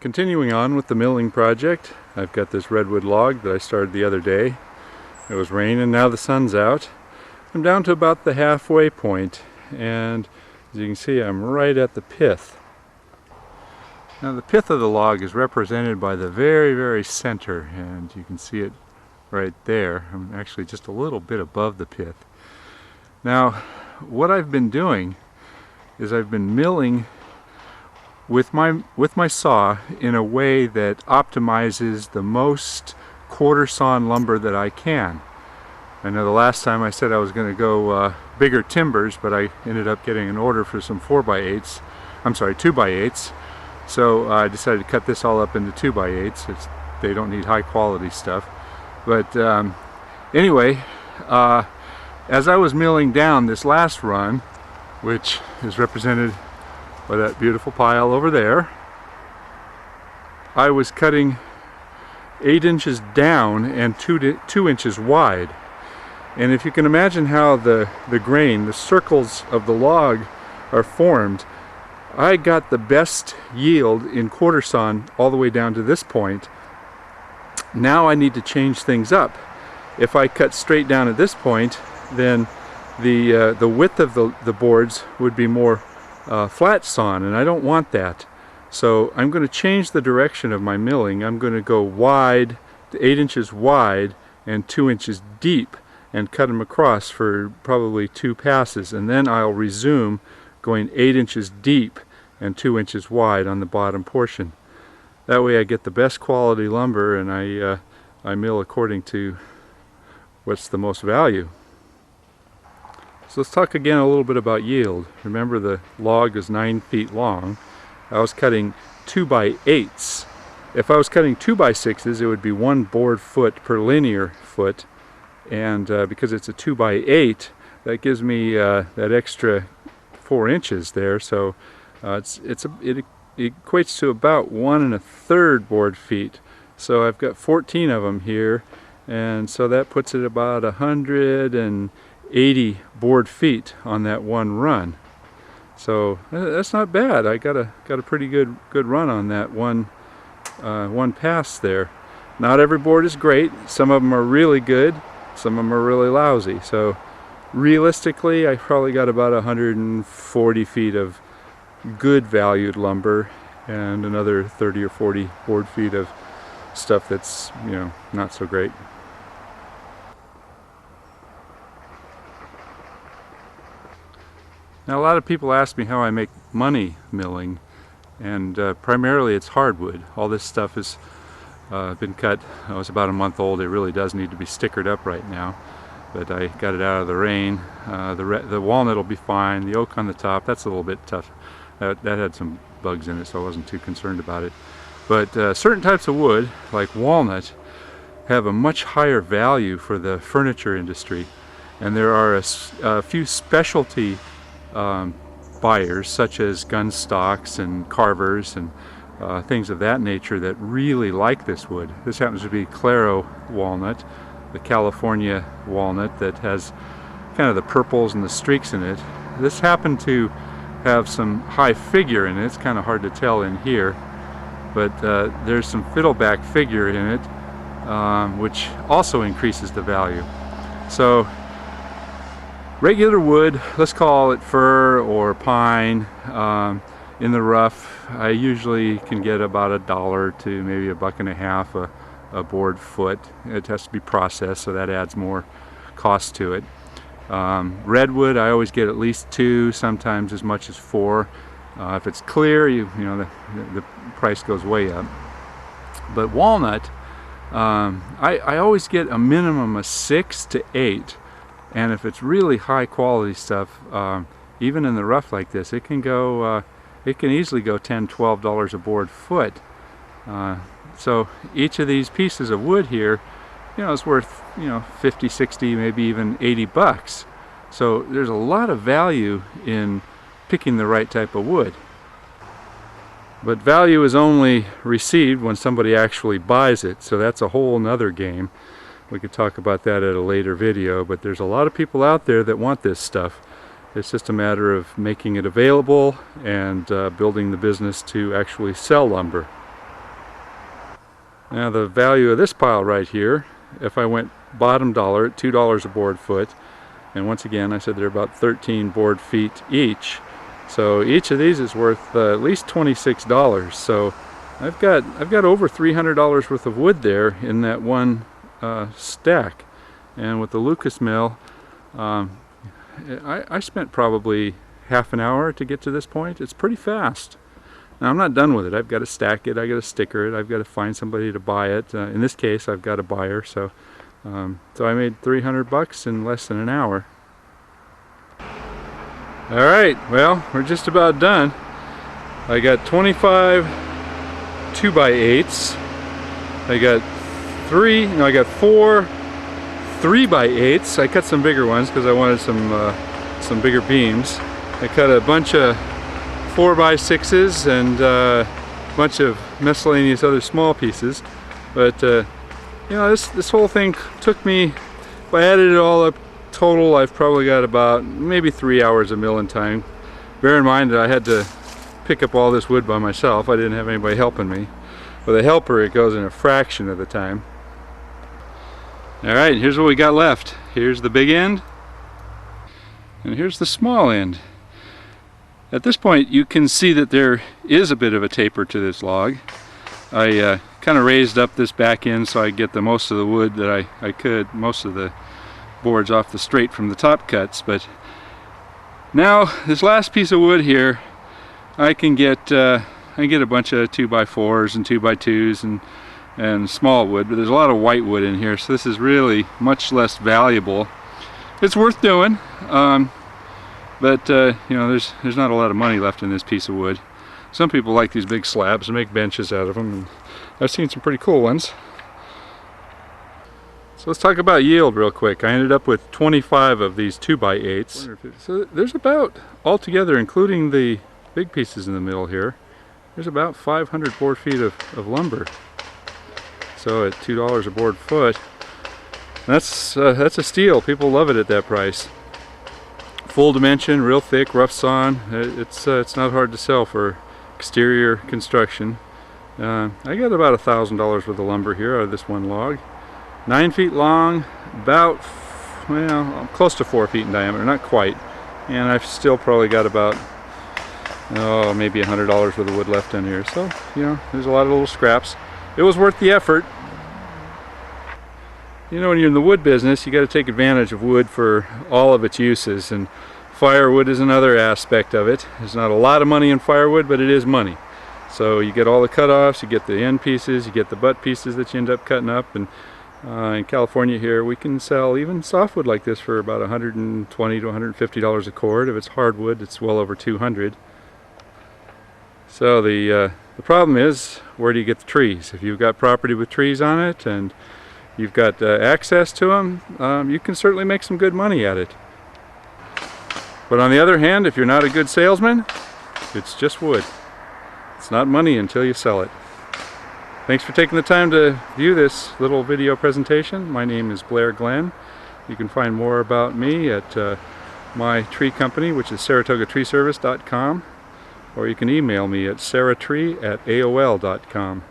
Continuing on with the milling project, I've got this redwood log that I started the other day. It was raining, now the sun's out. I'm down to about the halfway point, and as you can see, I'm right at the pith. Now the pith of the log is represented by the very, very center, and you can see it right there. I'm actually just a little bit above the pith. Now, what I've been doing is I've been milling with my saw in a way that optimizes the most quarter sawn lumber that I can. I know the last time I said I was going to go bigger timbers, but I ended up getting an order for some 4x8s. I'm sorry, 2x8s. So I decided to cut this all up into 2x8s. They don't need high quality stuff. But anyway, as I was milling down this last run, which is represented by that beautiful pile over there, I was cutting 8 inches down and 2 inches wide. And if you can imagine how the grain, the circles of the log are formed, I got the best yield in quarter sawn all the way down to this point. Now I need to change things up. If I cut straight down at this point, then the width of the boards would be more flat sawn, and I don't want that. So I'm going to change the direction of my milling. I'm going to go wide, 8 inches wide and 2 inches deep, and cut them across for probably 2 passes, and then I'll resume going 8 inches deep and 2 inches wide on the bottom portion. That way I get the best quality lumber, and I mill according to what's the most value. So let's talk again a little bit about yield. Remember, the log is 9 feet long. I was cutting 2x8s. If I was cutting 2x6s, it would be 1 board foot per linear foot. And because it's a 2x8, that gives me that extra 4 inches there. So it equates to about 1 1/3 board feet. So I've got 14 of them here, and so that puts it about 180 board feet on that one run. So that's not bad. I got a pretty good run on that one pass there. Not every board is great. Some of them are really good. Some of them are really lousy. So realistically, I probably got about 140 feet of good valued lumber, and another 30 or 40 board feet of stuff that's, not so great. Now, a lot of people ask me how I make money milling, and primarily it's hardwood. All this stuff has been cut. It's about a month old. It really does need to be stickered up right now, but I got it out of the rain. The walnut will be fine. The oak on the top, that's a little bit tough. That had some bugs in it, so I wasn't too concerned about it. But certain types of wood, like walnut, have a much higher value for the furniture industry, and there are a few specialty buyers, such as gun stocks and carvers and things of that nature, that really like this wood. This happens to be Claro walnut, the California walnut that has kind of the purples and the streaks in it. This happened to have some high figure in it. It's kind of hard to tell in here, but there's some fiddleback figure in it, which also increases the value. So regular wood, let's call it fir or pine, in the rough, I usually can get about $1 to maybe $1.50 a board foot. It has to be processed, so that adds more cost to it. Redwood, I always get at least 2, sometimes as much as 4. If it's clear, the price goes way up. But walnut, I always get a minimum of 6 to 8. And if it's really high quality stuff, even in the rough like this, it can go, it can easily go $10, $12 a board foot. So each of these pieces of wood here, is worth, 50, 60, maybe even 80 bucks. So there's a lot of value in picking the right type of wood. But value is only received when somebody actually buys it, so that's a whole nother game. We could talk about that at a later video, but there's a lot of people out there that want this stuff. It's just a matter of making it available and building the business to actually sell lumber. Now the value of this pile right here, if I went bottom dollar at $2 a board foot, and once again I said they're about 13 board feet each, so each of these is worth at least $26. So I've got over $300 worth of wood there in that one stack. And with the Lucas mill, I spent probably half an hour to get to this point. It's pretty fast. Now I'm not done with it. I've got to stack it, I've got to sticker it, I've got to find somebody to buy it. In this case I've got a buyer, so I made $300 in less than an hour. Alright, well, we're just about done. I got 25 2x8s. I got 4 3x8s. I cut some bigger ones because I wanted some bigger beams. I cut a bunch of 4x6s and a bunch of miscellaneous other small pieces. But you know, this whole thing took me, if I added it all up total, I've probably got about maybe 3 hours of milling time. Bear in mind that I had to pick up all this wood by myself. I didn't have anybody helping me. With a helper it goes in a fraction of the time. Alright, here's what we got left. Here's the big end, and here's the small end. At this point you can see that there is a bit of a taper to this log. I kind of raised up this back end so I get the most of the wood that I could, most of the boards off the straight from the top cuts. But now this last piece of wood here, I can get a bunch of 2x4s and 2x2s and small wood, but there's a lot of white wood in here, so this is really much less valuable. It's worth doing, but you know, there's not a lot of money left in this piece of wood. Some people like these big slabs and make benches out of them, and I've seen some pretty cool ones. So let's talk about yield real quick. I ended up with 25 of these 2x8s. So there's about, altogether including the big pieces in the middle here, there's about 500 board feet of lumber. So at $2 a board foot, that's a steal. People love it at that price. Full dimension, real thick, rough sawn. It's not hard to sell for exterior construction. I got about $1,000 worth of lumber here out of this one log. 9 feet long, about, well, close to 4 feet in diameter, not quite. And I've still probably got about, oh, maybe $100 worth of wood left in here. So, you know, there's a lot of little scraps. It was worth the effort. You know, when you're in the wood business, you got to take advantage of wood for all of its uses, and firewood is another aspect of it. There's not a lot of money in firewood, but it is money. So you get all the cutoffs, you get the end pieces, you get the butt pieces that you end up cutting up, and in California here we can sell even softwood like this for about $120 to $150 a cord. If it's hardwood, it's well over $200. So the problem is, where do you get the trees? If you've got property with trees on it and you've got access to them, you can certainly make some good money at it. But on the other hand, if you're not a good salesman, it's just wood. It's not money until you sell it. Thanks for taking the time to view this little video presentation. My name is Blair Glenn. You can find more about me at my tree company, which is SaratogaTreeService.com, or you can email me at saratree@aol.com.